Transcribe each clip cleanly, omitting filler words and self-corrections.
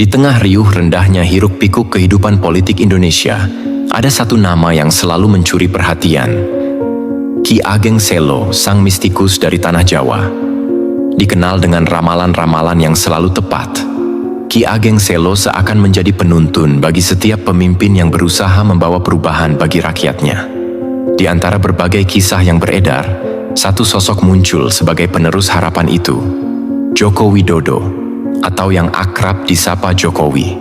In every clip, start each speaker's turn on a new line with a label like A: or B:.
A: Di tengah riuh rendahnya hiruk-pikuk kehidupan politik Indonesia, ada satu nama yang selalu mencuri perhatian. Ki Ageng Selo, sang mistikus dari tanah Jawa. Dikenal dengan ramalan-ramalan yang selalu tepat, Ki Ageng Selo seakan menjadi penuntun bagi setiap pemimpin yang berusaha membawa perubahan bagi rakyatnya. Di antara berbagai kisah yang beredar, satu sosok muncul sebagai penerus harapan itu, Joko Widodo, atau yang akrab disapa Jokowi.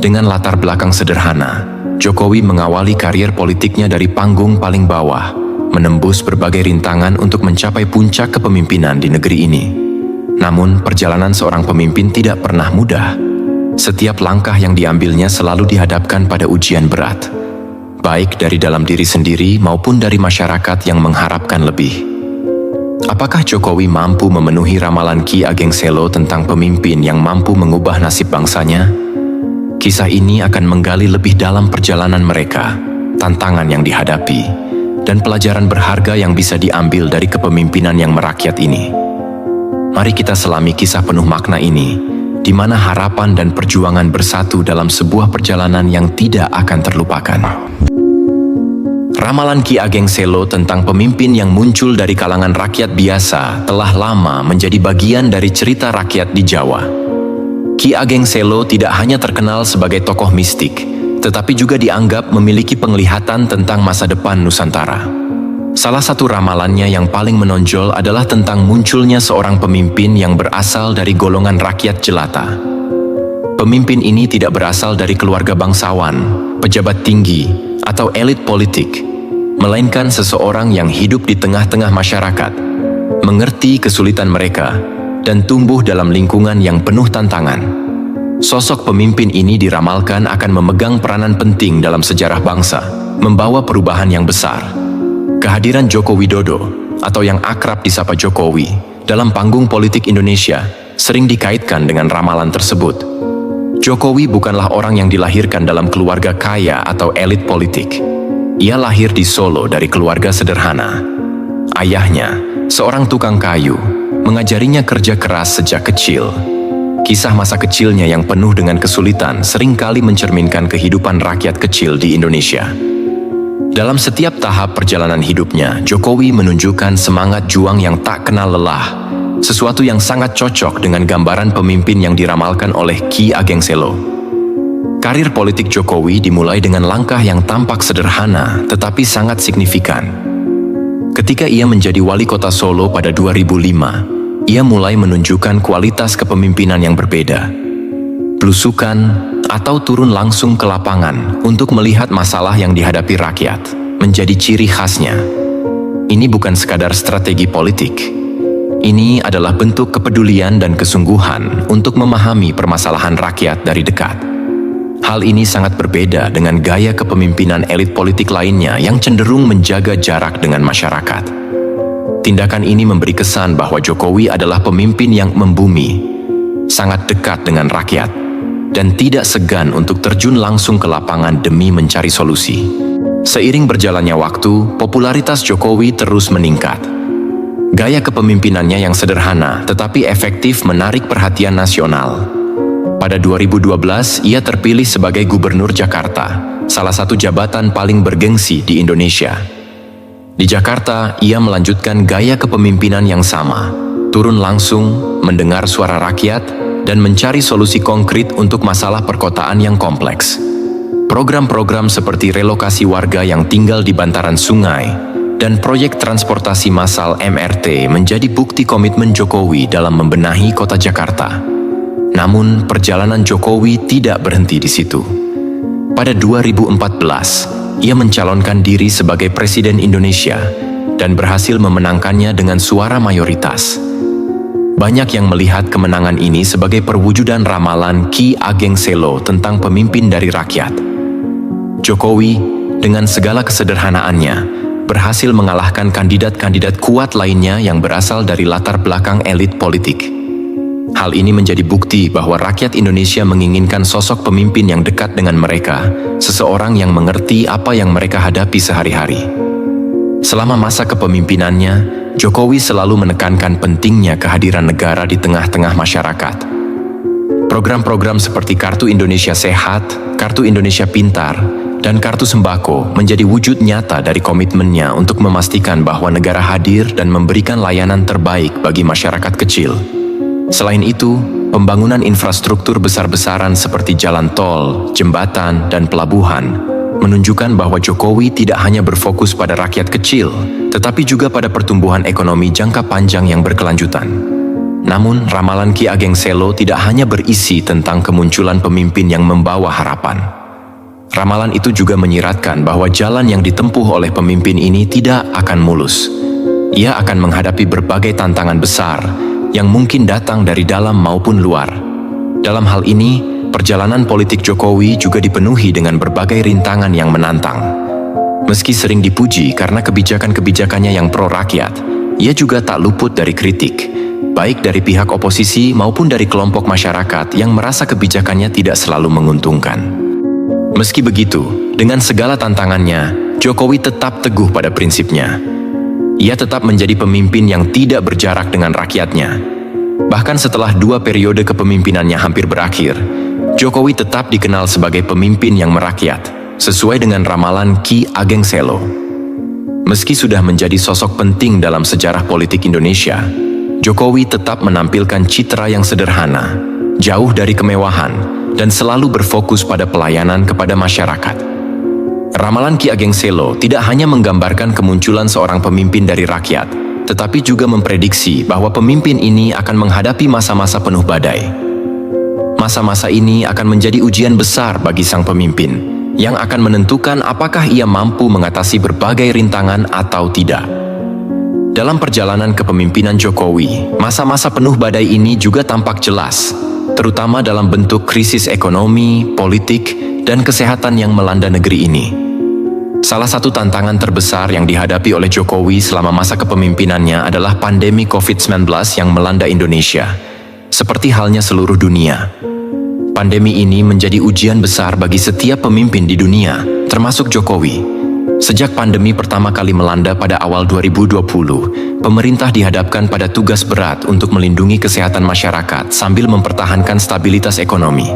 A: Dengan latar belakang sederhana, Jokowi mengawali karier politiknya dari panggung paling bawah, menembus berbagai rintangan untuk mencapai puncak kepemimpinan di negeri ini. Namun, perjalanan seorang pemimpin tidak pernah mudah. Setiap langkah yang diambilnya selalu dihadapkan pada ujian berat, baik dari dalam diri sendiri maupun dari masyarakat yang mengharapkan lebih. Apakah Jokowi mampu memenuhi ramalan Ki Ageng Selo tentang pemimpin yang mampu mengubah nasib bangsanya? Kisah ini akan menggali lebih dalam perjalanan mereka, tantangan yang dihadapi, dan pelajaran berharga yang bisa diambil dari kepemimpinan yang merakyat ini. Mari kita selami kisah penuh makna ini, di mana harapan dan perjuangan bersatu dalam sebuah perjalanan yang tidak akan terlupakan. Ramalan Ki Ageng Selo tentang pemimpin yang muncul dari kalangan rakyat biasa telah lama menjadi bagian dari cerita rakyat di Jawa. Ki Ageng Selo tidak hanya terkenal sebagai tokoh mistik, tetapi juga dianggap memiliki penglihatan tentang masa depan Nusantara. Salah satu ramalannya yang paling menonjol adalah tentang munculnya seorang pemimpin yang berasal dari golongan rakyat jelata. Pemimpin ini tidak berasal dari keluarga bangsawan, pejabat tinggi, atau elit politik, melainkan seseorang yang hidup di tengah-tengah masyarakat, mengerti kesulitan mereka, dan tumbuh dalam lingkungan yang penuh tantangan. Sosok pemimpin ini diramalkan akan memegang peranan penting dalam sejarah bangsa, membawa perubahan yang besar. Kehadiran Joko Widodo, atau yang akrab disapa Jokowi, dalam panggung politik Indonesia sering dikaitkan dengan ramalan tersebut. Jokowi bukanlah orang yang dilahirkan dalam keluarga kaya atau elit politik. Ia lahir di Solo dari keluarga sederhana. Ayahnya, seorang tukang kayu, mengajarinya kerja keras sejak kecil. Kisah masa kecilnya yang penuh dengan kesulitan seringkali mencerminkan kehidupan rakyat kecil di Indonesia. Dalam setiap tahap perjalanan hidupnya, Jokowi menunjukkan semangat juang yang tak kenal lelah, sesuatu yang sangat cocok dengan gambaran pemimpin yang diramalkan oleh Ki Ageng Selo. Karir politik Jokowi dimulai dengan langkah yang tampak sederhana tetapi sangat signifikan. Ketika ia menjadi wali kota Solo pada 2005, ia mulai menunjukkan kualitas kepemimpinan yang berbeda. Belusukan atau turun langsung ke lapangan untuk melihat masalah yang dihadapi rakyat menjadi ciri khasnya. Ini bukan sekadar strategi politik. Ini adalah bentuk kepedulian dan kesungguhan untuk memahami permasalahan rakyat dari dekat. Hal ini sangat berbeda dengan gaya kepemimpinan elit politik lainnya yang cenderung menjaga jarak dengan masyarakat. Tindakan ini memberi kesan bahwa Jokowi adalah pemimpin yang membumi, sangat dekat dengan rakyat, dan tidak segan untuk terjun langsung ke lapangan demi mencari solusi. Seiring berjalannya waktu, popularitas Jokowi terus meningkat. Gaya kepemimpinannya yang sederhana tetapi efektif menarik perhatian nasional. Pada 2012, ia terpilih sebagai Gubernur Jakarta, salah satu jabatan paling bergengsi di Indonesia. Di Jakarta, ia melanjutkan gaya kepemimpinan yang sama, turun langsung, mendengar suara rakyat, dan mencari solusi konkret untuk masalah perkotaan yang kompleks. Program-program seperti relokasi warga yang tinggal di bantaran sungai dan proyek transportasi massal MRT menjadi bukti komitmen Jokowi dalam membenahi kota Jakarta. Namun, perjalanan Jokowi tidak berhenti di situ. Pada 2014, ia mencalonkan diri sebagai Presiden Indonesia dan berhasil memenangkannya dengan suara mayoritas. Banyak yang melihat kemenangan ini sebagai perwujudan ramalan Ki Ageng Selo tentang pemimpin dari rakyat. Jokowi, dengan segala kesederhanaannya, berhasil mengalahkan kandidat-kandidat kuat lainnya yang berasal dari latar belakang elit politik. Hal ini menjadi bukti bahwa rakyat Indonesia menginginkan sosok pemimpin yang dekat dengan mereka, seseorang yang mengerti apa yang mereka hadapi sehari-hari. Selama masa kepemimpinannya, Jokowi selalu menekankan pentingnya kehadiran negara di tengah-tengah masyarakat. Program-program seperti Kartu Indonesia Sehat, Kartu Indonesia Pintar, dan Kartu Sembako menjadi wujud nyata dari komitmennya untuk memastikan bahwa negara hadir dan memberikan layanan terbaik bagi masyarakat kecil. Selain itu, pembangunan infrastruktur besar-besaran seperti jalan tol, jembatan, dan pelabuhan menunjukkan bahwa Jokowi tidak hanya berfokus pada rakyat kecil, tetapi juga pada pertumbuhan ekonomi jangka panjang yang berkelanjutan. Namun, ramalan Ki Ageng Selo tidak hanya berisi tentang kemunculan pemimpin yang membawa harapan. Ramalan itu juga menyiratkan bahwa jalan yang ditempuh oleh pemimpin ini tidak akan mulus. Ia akan menghadapi berbagai tantangan besar yang mungkin datang dari dalam maupun luar. Dalam hal ini, perjalanan politik Jokowi juga dipenuhi dengan berbagai rintangan yang menantang. Meski sering dipuji karena kebijakan-kebijakannya yang pro-rakyat, ia juga tak luput dari kritik, baik dari pihak oposisi maupun dari kelompok masyarakat yang merasa kebijakannya tidak selalu menguntungkan. Meski begitu, dengan segala tantangannya, Jokowi tetap teguh pada prinsipnya. Ia tetap menjadi pemimpin yang tidak berjarak dengan rakyatnya. Bahkan setelah 2 periode kepemimpinannya hampir berakhir, Jokowi tetap dikenal sebagai pemimpin yang merakyat, sesuai dengan ramalan Ki Ageng Selo. Meski sudah menjadi sosok penting dalam sejarah politik Indonesia, Jokowi tetap menampilkan citra yang sederhana, jauh dari kemewahan, dan selalu berfokus pada pelayanan kepada masyarakat. Ramalan Ki Ageng Selo tidak hanya menggambarkan kemunculan seorang pemimpin dari rakyat, tetapi juga memprediksi bahwa pemimpin ini akan menghadapi masa-masa penuh badai. Masa-masa ini akan menjadi ujian besar bagi sang pemimpin, yang akan menentukan apakah ia mampu mengatasi berbagai rintangan atau tidak. Dalam perjalanan kepemimpinan Jokowi, masa-masa penuh badai ini juga tampak jelas, terutama dalam bentuk krisis ekonomi, politik, dan kesehatan yang melanda negeri ini. Salah satu tantangan terbesar yang dihadapi oleh Jokowi selama masa kepemimpinannya adalah pandemi COVID-19 yang melanda Indonesia, seperti halnya seluruh dunia. Pandemi ini menjadi ujian besar bagi setiap pemimpin di dunia, termasuk Jokowi. Sejak pandemi pertama kali melanda pada awal 2020, pemerintah dihadapkan pada tugas berat untuk melindungi kesehatan masyarakat sambil mempertahankan stabilitas ekonomi.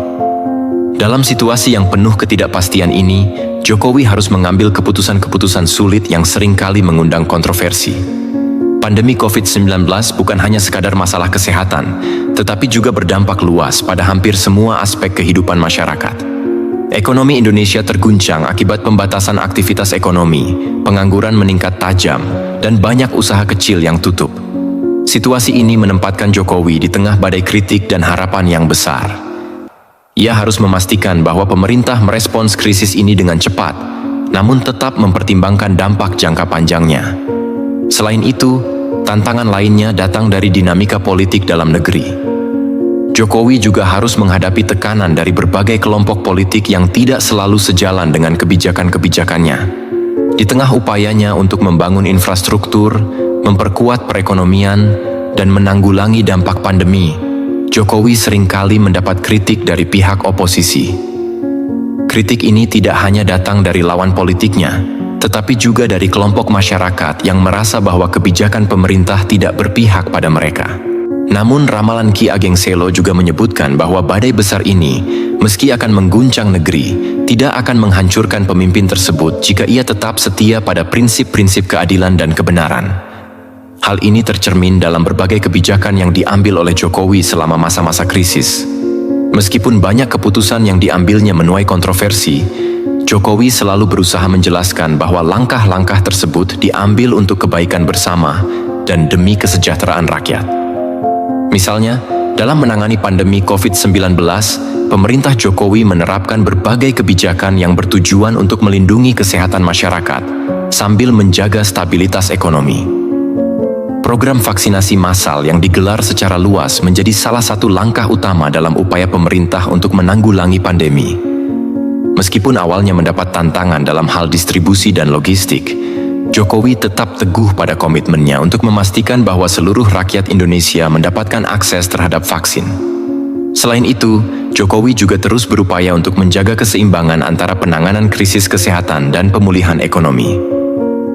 A: Dalam situasi yang penuh ketidakpastian ini, Jokowi harus mengambil keputusan-keputusan sulit yang seringkali mengundang kontroversi. Pandemi COVID-19 bukan hanya sekadar masalah kesehatan, tetapi juga berdampak luas pada hampir semua aspek kehidupan masyarakat. Ekonomi Indonesia terguncang akibat pembatasan aktivitas ekonomi, pengangguran meningkat tajam, dan banyak usaha kecil yang tutup. Situasi ini menempatkan Jokowi di tengah badai kritik dan harapan yang besar. Ia harus memastikan bahwa pemerintah merespons krisis ini dengan cepat, namun tetap mempertimbangkan dampak jangka panjangnya. Selain itu, tantangan lainnya datang dari dinamika politik dalam negeri. Jokowi juga harus menghadapi tekanan dari berbagai kelompok politik yang tidak selalu sejalan dengan kebijakan-kebijakannya. Di tengah upayanya untuk membangun infrastruktur, memperkuat perekonomian, dan menanggulangi dampak pandemi, Jokowi seringkali mendapat kritik dari pihak oposisi. Kritik ini tidak hanya datang dari lawan politiknya, tetapi juga dari kelompok masyarakat yang merasa bahwa kebijakan pemerintah tidak berpihak pada mereka. Namun ramalan Ki Ageng Selo juga menyebutkan bahwa badai besar ini, meski akan mengguncang negeri, tidak akan menghancurkan pemimpin tersebut jika ia tetap setia pada prinsip-prinsip keadilan dan kebenaran. Hal ini tercermin dalam berbagai kebijakan yang diambil oleh Jokowi selama masa-masa krisis. Meskipun banyak keputusan yang diambilnya menuai kontroversi, Jokowi selalu berusaha menjelaskan bahwa langkah-langkah tersebut diambil untuk kebaikan bersama dan demi kesejahteraan rakyat. Misalnya, dalam menangani pandemi COVID-19, pemerintah Jokowi menerapkan berbagai kebijakan yang bertujuan untuk melindungi kesehatan masyarakat sambil menjaga stabilitas ekonomi. Program vaksinasi massal yang digelar secara luas menjadi salah satu langkah utama dalam upaya pemerintah untuk menanggulangi pandemi. Meskipun awalnya mendapat tantangan dalam hal distribusi dan logistik, Jokowi tetap teguh pada komitmennya untuk memastikan bahwa seluruh rakyat Indonesia mendapatkan akses terhadap vaksin. Selain itu, Jokowi juga terus berupaya untuk menjaga keseimbangan antara penanganan krisis kesehatan dan pemulihan ekonomi.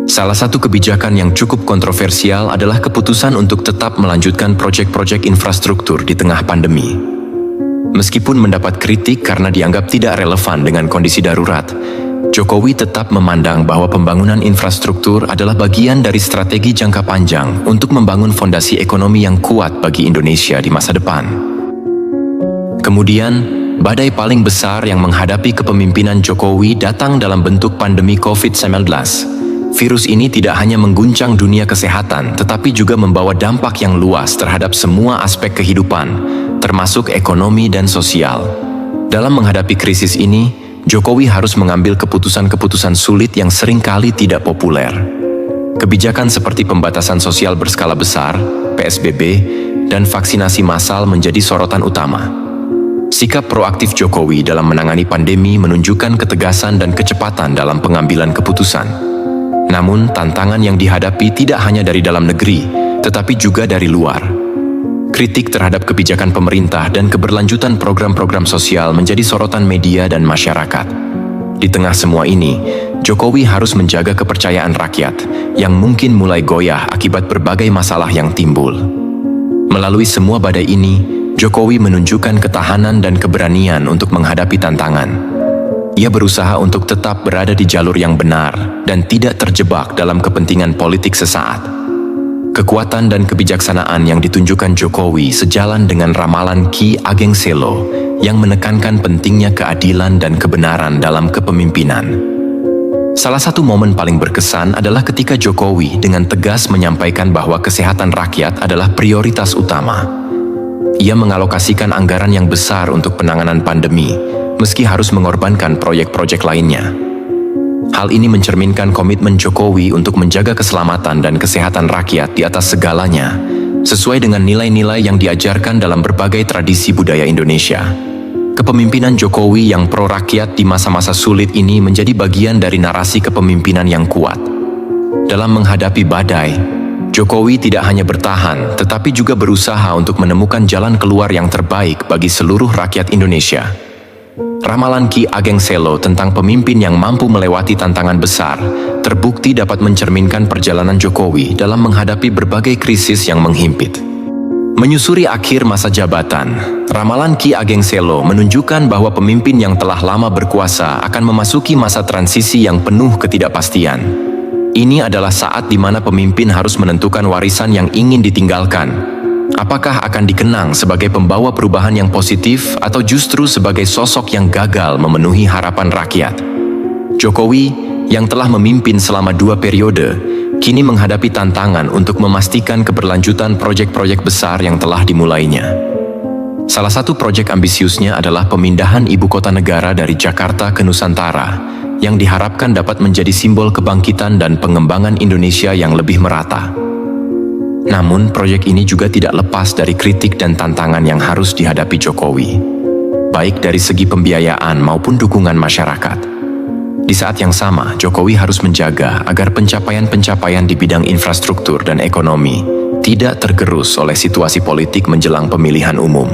A: Salah satu kebijakan yang cukup kontroversial adalah keputusan untuk tetap melanjutkan proyek-proyek infrastruktur di tengah pandemi. Meskipun mendapat kritik karena dianggap tidak relevan dengan kondisi darurat, Jokowi tetap memandang bahwa pembangunan infrastruktur adalah bagian dari strategi jangka panjang untuk membangun fondasi ekonomi yang kuat bagi Indonesia di masa depan. Kemudian, badai paling besar yang menghadapi kepemimpinan Jokowi datang dalam bentuk pandemi COVID-19. Virus ini tidak hanya mengguncang dunia kesehatan, tetapi juga membawa dampak yang luas terhadap semua aspek kehidupan, termasuk ekonomi dan sosial. Dalam menghadapi krisis ini, Jokowi harus mengambil keputusan-keputusan sulit yang seringkali tidak populer. Kebijakan seperti pembatasan sosial berskala besar, PSBB, dan vaksinasi massal menjadi sorotan utama. Sikap proaktif Jokowi dalam menangani pandemi menunjukkan ketegasan dan kecepatan dalam pengambilan keputusan. Namun, tantangan yang dihadapi tidak hanya dari dalam negeri, tetapi juga dari luar. Kritik terhadap kebijakan pemerintah dan keberlanjutan program-program sosial menjadi sorotan media dan masyarakat. Di tengah semua ini, Jokowi harus menjaga kepercayaan rakyat yang mungkin mulai goyah akibat berbagai masalah yang timbul. Melalui semua badai ini, Jokowi menunjukkan ketahanan dan keberanian untuk menghadapi tantangan. Ia berusaha untuk tetap berada di jalur yang benar dan tidak terjebak dalam kepentingan politik sesaat. Kekuatan dan kebijaksanaan yang ditunjukkan Jokowi sejalan dengan ramalan Ki Ageng Selo yang menekankan pentingnya keadilan dan kebenaran dalam kepemimpinan. Salah satu momen paling berkesan adalah ketika Jokowi dengan tegas menyampaikan bahwa kesehatan rakyat adalah prioritas utama. Ia mengalokasikan anggaran yang besar untuk penanganan pandemi, meski harus mengorbankan proyek-proyek lainnya. Hal ini mencerminkan komitmen Jokowi untuk menjaga keselamatan dan kesehatan rakyat di atas segalanya, sesuai dengan nilai-nilai yang diajarkan dalam berbagai tradisi budaya Indonesia. Kepemimpinan Jokowi yang pro-rakyat di masa-masa sulit ini menjadi bagian dari narasi kepemimpinan yang kuat. Dalam menghadapi badai, Jokowi tidak hanya bertahan, tetapi juga berusaha untuk menemukan jalan keluar yang terbaik bagi seluruh rakyat Indonesia. Ramalan Ki Ageng Selo tentang pemimpin yang mampu melewati tantangan besar terbukti dapat mencerminkan perjalanan Jokowi dalam menghadapi berbagai krisis yang menghimpit. Menyusuri akhir masa jabatan, ramalan Ki Ageng Selo menunjukkan bahwa pemimpin yang telah lama berkuasa akan memasuki masa transisi yang penuh ketidakpastian. Ini adalah saat di mana pemimpin harus menentukan warisan yang ingin ditinggalkan. Apakah akan dikenang sebagai pembawa perubahan yang positif atau justru sebagai sosok yang gagal memenuhi harapan rakyat? Jokowi, yang telah memimpin selama 2 periode, kini menghadapi tantangan untuk memastikan keberlanjutan proyek-proyek besar yang telah dimulainya. Salah satu proyek ambisiusnya adalah pemindahan ibu kota negara dari Jakarta ke Nusantara, yang diharapkan dapat menjadi simbol kebangkitan dan pengembangan Indonesia yang lebih merata. Namun, proyek ini juga tidak lepas dari kritik dan tantangan yang harus dihadapi Jokowi, baik dari segi pembiayaan maupun dukungan masyarakat. Di saat yang sama, Jokowi harus menjaga agar pencapaian-pencapaian di bidang infrastruktur dan ekonomi tidak tergerus oleh situasi politik menjelang pemilihan umum.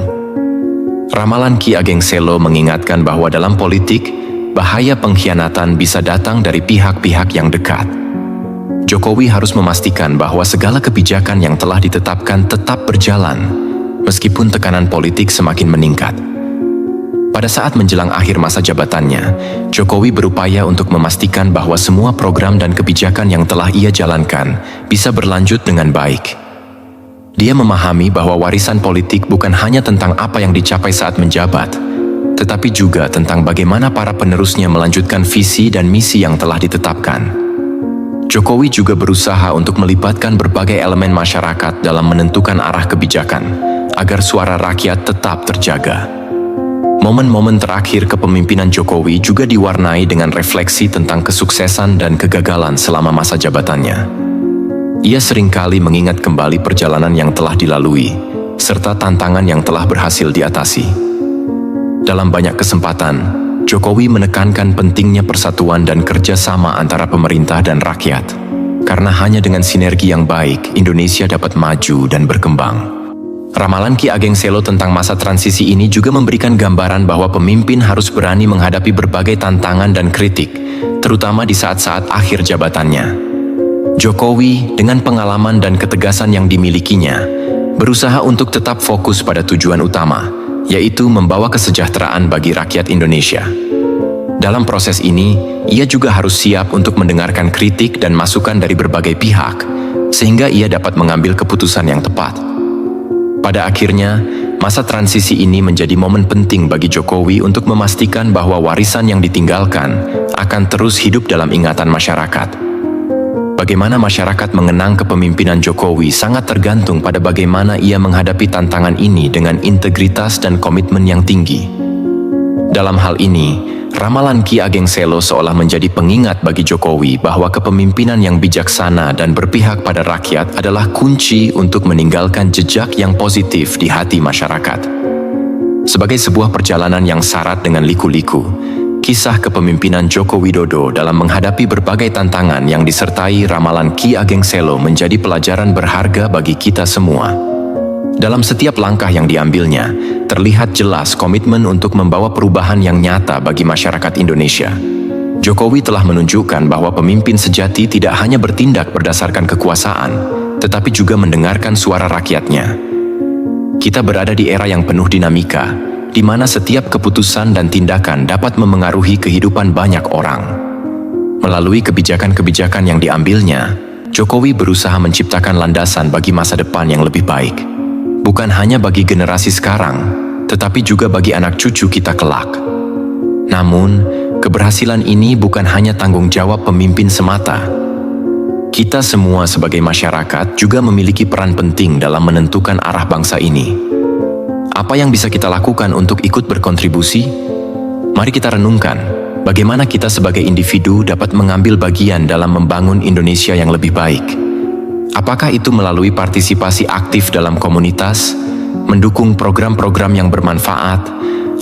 A: Ramalan Ki Ageng Selo mengingatkan bahwa dalam politik, bahaya pengkhianatan bisa datang dari pihak-pihak yang dekat. Jokowi harus memastikan bahwa segala kebijakan yang telah ditetapkan tetap berjalan, meskipun tekanan politik semakin meningkat. Pada saat menjelang akhir masa jabatannya, Jokowi berupaya untuk memastikan bahwa semua program dan kebijakan yang telah ia jalankan bisa berlanjut dengan baik. Dia memahami bahwa warisan politik bukan hanya tentang apa yang dicapai saat menjabat, tetapi juga tentang bagaimana para penerusnya melanjutkan visi dan misi yang telah ditetapkan. Jokowi juga berusaha untuk melibatkan berbagai elemen masyarakat dalam menentukan arah kebijakan, agar suara rakyat tetap terjaga. Momen-momen terakhir kepemimpinan Jokowi juga diwarnai dengan refleksi tentang kesuksesan dan kegagalan selama masa jabatannya. Ia seringkali mengingat kembali perjalanan yang telah dilalui, serta tantangan yang telah berhasil diatasi. Dalam banyak kesempatan, Jokowi menekankan pentingnya persatuan dan kerjasama antara pemerintah dan rakyat, karena hanya dengan sinergi yang baik, Indonesia dapat maju dan berkembang. Ramalan Ki Ageng Selo tentang masa transisi ini juga memberikan gambaran bahwa pemimpin harus berani menghadapi berbagai tantangan dan kritik, terutama di saat-saat akhir jabatannya. Jokowi, dengan pengalaman dan ketegasan yang dimilikinya, berusaha untuk tetap fokus pada tujuan utama, yaitu membawa kesejahteraan bagi rakyat Indonesia. Dalam proses ini, ia juga harus siap untuk mendengarkan kritik dan masukan dari berbagai pihak, sehingga ia dapat mengambil keputusan yang tepat. Pada akhirnya, masa transisi ini menjadi momen penting bagi Jokowi untuk memastikan bahwa warisan yang ditinggalkan akan terus hidup dalam ingatan masyarakat. Bagaimana masyarakat mengenang kepemimpinan Jokowi sangat tergantung pada bagaimana ia menghadapi tantangan ini dengan integritas dan komitmen yang tinggi. Dalam hal ini, ramalan Ki Ageng Selo seolah menjadi pengingat bagi Jokowi bahwa kepemimpinan yang bijaksana dan berpihak pada rakyat adalah kunci untuk meninggalkan jejak yang positif di hati masyarakat. Sebagai sebuah perjalanan yang syarat dengan liku-liku, kisah kepemimpinan Joko Widodo dalam menghadapi berbagai tantangan yang disertai ramalan Ki Ageng Selo menjadi pelajaran berharga bagi kita semua. Dalam setiap langkah yang diambilnya, terlihat jelas komitmen untuk membawa perubahan yang nyata bagi masyarakat Indonesia. Jokowi telah menunjukkan bahwa pemimpin sejati tidak hanya bertindak berdasarkan kekuasaan, tetapi juga mendengarkan suara rakyatnya. Kita berada di era yang penuh dinamika, di mana setiap keputusan dan tindakan dapat memengaruhi kehidupan banyak orang. Melalui kebijakan-kebijakan yang diambilnya, Jokowi berusaha menciptakan landasan bagi masa depan yang lebih baik. Bukan hanya bagi generasi sekarang, tetapi juga bagi anak cucu kita kelak. Namun, keberhasilan ini bukan hanya tanggung jawab pemimpin semata. Kita semua sebagai masyarakat juga memiliki peran penting dalam menentukan arah bangsa ini. Apa yang bisa kita lakukan untuk ikut berkontribusi? Mari kita renungkan, bagaimana kita sebagai individu dapat mengambil bagian dalam membangun Indonesia yang lebih baik. Apakah itu melalui partisipasi aktif dalam komunitas, mendukung program-program yang bermanfaat,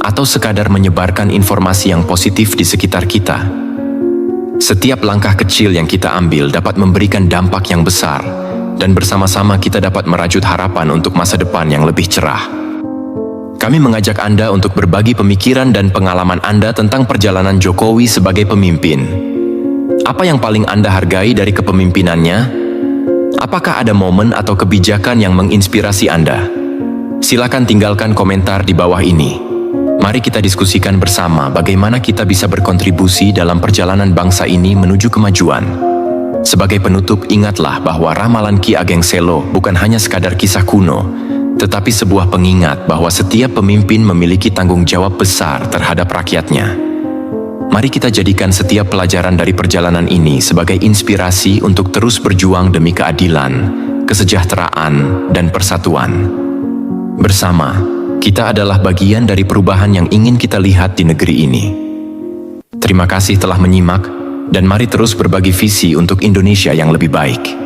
A: atau sekadar menyebarkan informasi yang positif di sekitar kita? Setiap langkah kecil yang kita ambil dapat memberikan dampak yang besar, dan bersama-sama kita dapat merajut harapan untuk masa depan yang lebih cerah. Kami mengajak Anda untuk berbagi pemikiran dan pengalaman Anda tentang perjalanan Jokowi sebagai pemimpin. Apa yang paling Anda hargai dari kepemimpinannya? Apakah ada momen atau kebijakan yang menginspirasi Anda? Silakan tinggalkan komentar di bawah ini. Mari kita diskusikan bersama bagaimana kita bisa berkontribusi dalam perjalanan bangsa ini menuju kemajuan. Sebagai penutup, ingatlah bahwa ramalan Ki Ageng Selo bukan hanya sekadar kisah kuno, tetapi sebuah pengingat bahwa setiap pemimpin memiliki tanggung jawab besar terhadap rakyatnya. Mari kita jadikan setiap pelajaran dari perjalanan ini sebagai inspirasi untuk terus berjuang demi keadilan, kesejahteraan, dan persatuan. Bersama, kita adalah bagian dari perubahan yang ingin kita lihat di negeri ini. Terima kasih telah menyimak, dan mari terus berbagi visi untuk Indonesia yang lebih baik.